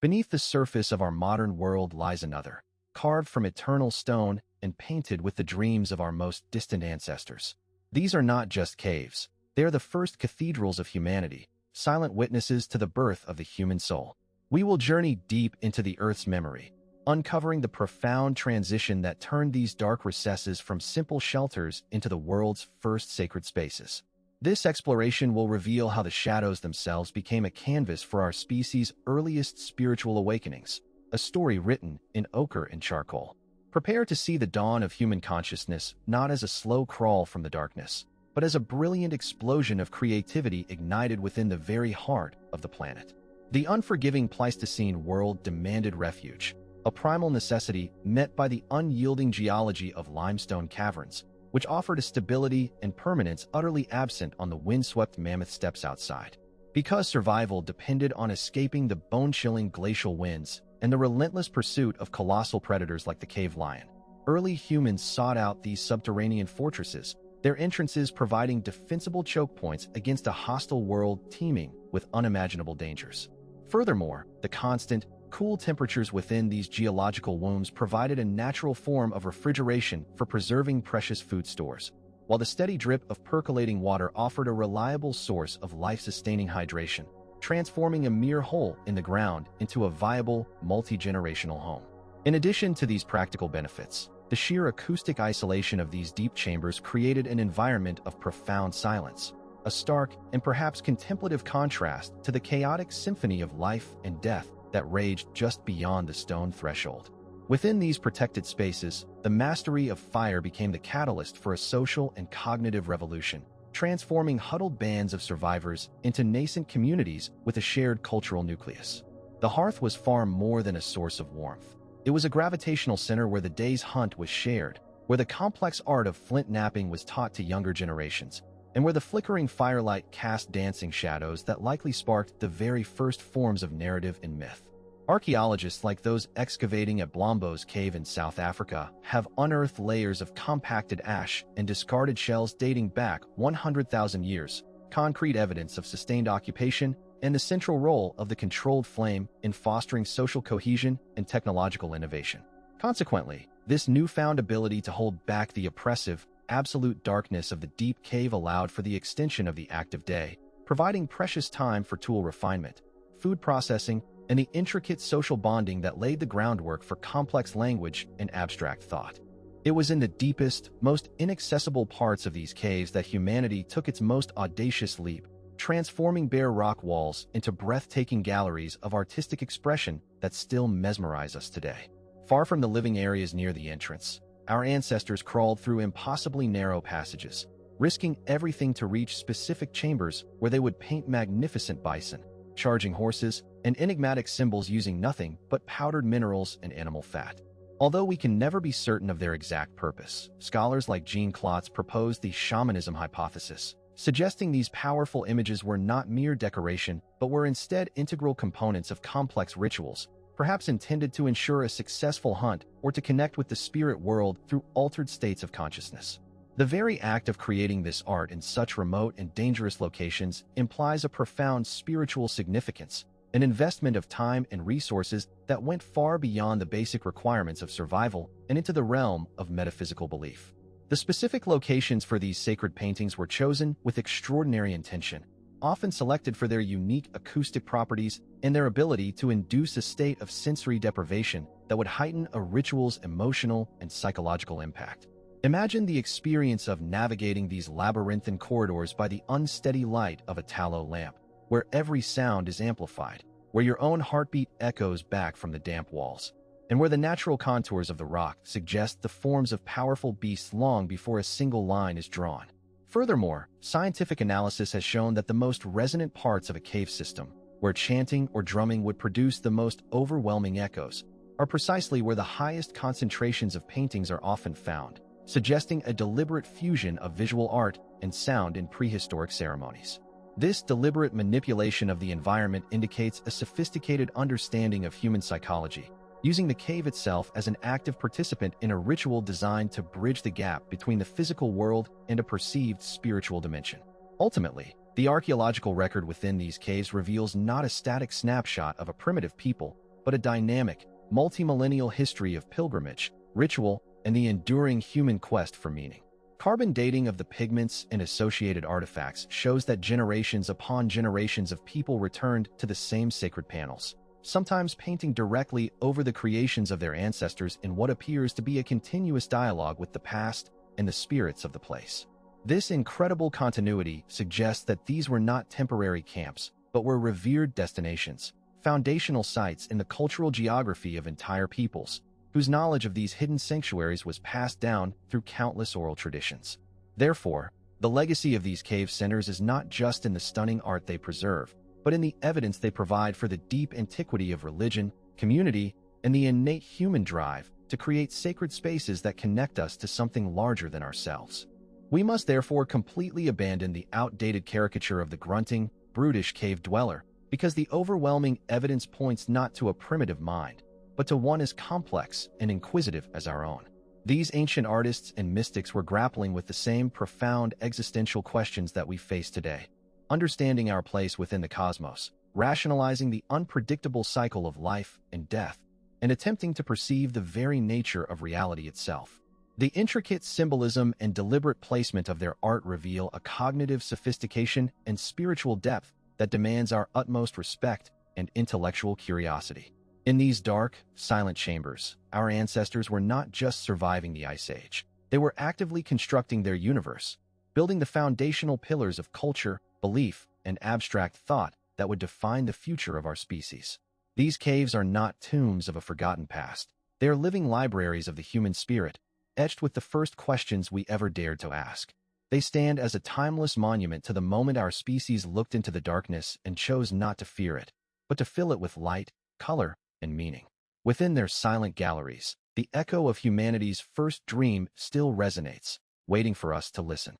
Beneath the surface of our modern world lies another, carved from eternal stone and painted with the dreams of our most distant ancestors. These are not just caves. They are the first cathedrals of humanity, silent witnesses to the birth of the human soul. We will journey deep into the Earth's memory, uncovering the profound transition that turned these dark recesses from simple shelters into the world's first sacred spaces. This exploration will reveal how the shadows themselves became a canvas for our species' earliest spiritual awakenings, a story written in ochre and charcoal. Prepare to see the dawn of human consciousness not as a slow crawl from the darkness, but as a brilliant explosion of creativity ignited within the very heart of the planet. The unforgiving Pleistocene world demanded refuge, a primal necessity met by the unyielding geology of limestone caverns, which offered a stability and permanence utterly absent on the windswept mammoth steppes outside. Because survival depended on escaping the bone-chilling glacial winds and the relentless pursuit of colossal predators like the cave lion, early humans sought out these subterranean fortresses, their entrances providing defensible choke points against a hostile world teeming with unimaginable dangers. Furthermore, the constant, cool temperatures within these geological wombs provided a natural form of refrigeration for preserving precious food stores, while the steady drip of percolating water offered a reliable source of life-sustaining hydration, transforming a mere hole in the ground into a viable, multi-generational home. In addition to these practical benefits, the sheer acoustic isolation of these deep chambers created an environment of profound silence, a stark and perhaps contemplative contrast to the chaotic symphony of life and death that raged just beyond the stone threshold. Within these protected spaces, the mastery of fire became the catalyst for a social and cognitive revolution, transforming huddled bands of survivors into nascent communities with a shared cultural nucleus. The hearth was far more than a source of warmth. It was a gravitational center where the day's hunt was shared, where the complex art of flint knapping was taught to younger generations, and where the flickering firelight cast dancing shadows that likely sparked the very first forms of narrative and myth. Archaeologists like those excavating at Blombos Cave in South Africa have unearthed layers of compacted ash and discarded shells dating back 100,000 years, concrete evidence of sustained occupation and the central role of the controlled flame in fostering social cohesion and technological innovation. Consequently, this newfound ability to hold back the oppressive, absolute darkness of the deep cave allowed for the extension of the active day, providing precious time for tool refinement, food processing, and the intricate social bonding that laid the groundwork for complex language and abstract thought. It was in the deepest, most inaccessible parts of these caves that humanity took its most audacious leap, transforming bare rock walls into breathtaking galleries of artistic expression that still mesmerize us today. Far from the living areas near the entrance, our ancestors crawled through impossibly narrow passages, risking everything to reach specific chambers where they would paint magnificent bison, charging horses, and enigmatic symbols using nothing but powdered minerals and animal fat. Although we can never be certain of their exact purpose, scholars like Jean Klotz proposed the shamanism hypothesis, suggesting these powerful images were not mere decoration but were instead integral components of complex rituals, perhaps intended to ensure a successful hunt or to connect with the spirit world through altered states of consciousness. The very act of creating this art in such remote and dangerous locations implies a profound spiritual significance, an investment of time and resources that went far beyond the basic requirements of survival and into the realm of metaphysical belief. The specific locations for these sacred paintings were chosen with extraordinary intention, often selected for their unique acoustic properties and their ability to induce a state of sensory deprivation that would heighten a ritual's emotional and psychological impact. Imagine the experience of navigating these labyrinthine corridors by the unsteady light of a tallow lamp, where every sound is amplified, where your own heartbeat echoes back from the damp walls, and where the natural contours of the rock suggest the forms of powerful beasts long before a single line is drawn. Furthermore, scientific analysis has shown that the most resonant parts of a cave system, where chanting or drumming would produce the most overwhelming echoes, are precisely where the highest concentrations of paintings are often found, suggesting a deliberate fusion of visual art and sound in prehistoric ceremonies. This deliberate manipulation of the environment indicates a sophisticated understanding of human psychology, using the cave itself as an active participant in a ritual designed to bridge the gap between the physical world and a perceived spiritual dimension. Ultimately, the archaeological record within these caves reveals not a static snapshot of a primitive people, but a dynamic, multi-millennial history of pilgrimage, ritual, and the enduring human quest for meaning. Carbon dating of the pigments and associated artifacts shows that generations upon generations of people returned to the same sacred panels, sometimes painting directly over the creations of their ancestors in what appears to be a continuous dialogue with the past and the spirits of the place. This incredible continuity suggests that these were not temporary camps, but were revered destinations, foundational sites in the cultural geography of entire peoples, whose knowledge of these hidden sanctuaries was passed down through countless oral traditions. Therefore, the legacy of these cave centers is not just in the stunning art they preserve, but in the evidence they provide for the deep antiquity of religion, community, and the innate human drive to create sacred spaces that connect us to something larger than ourselves. We must therefore completely abandon the outdated caricature of the grunting, brutish cave dweller, because the overwhelming evidence points not to a primitive mind, but to one as complex and inquisitive as our own. These ancient artists and mystics were grappling with the same profound existential questions that we face today, understanding our place within the cosmos, rationalizing the unpredictable cycle of life and death, and attempting to perceive the very nature of reality itself. The intricate symbolism and deliberate placement of their art reveal a cognitive sophistication and spiritual depth that demands our utmost respect and intellectual curiosity. In these dark, silent chambers, our ancestors were not just surviving the Ice Age. They were actively constructing their universe, building the foundational pillars of culture, belief, and abstract thought that would define the future of our species. These caves are not tombs of a forgotten past. They are living libraries of the human spirit, etched with the first questions we ever dared to ask. They stand as a timeless monument to the moment our species looked into the darkness and chose not to fear it, but to fill it with light, color, and meaning. Within their silent galleries, the echo of humanity's first dream still resonates, waiting for us to listen.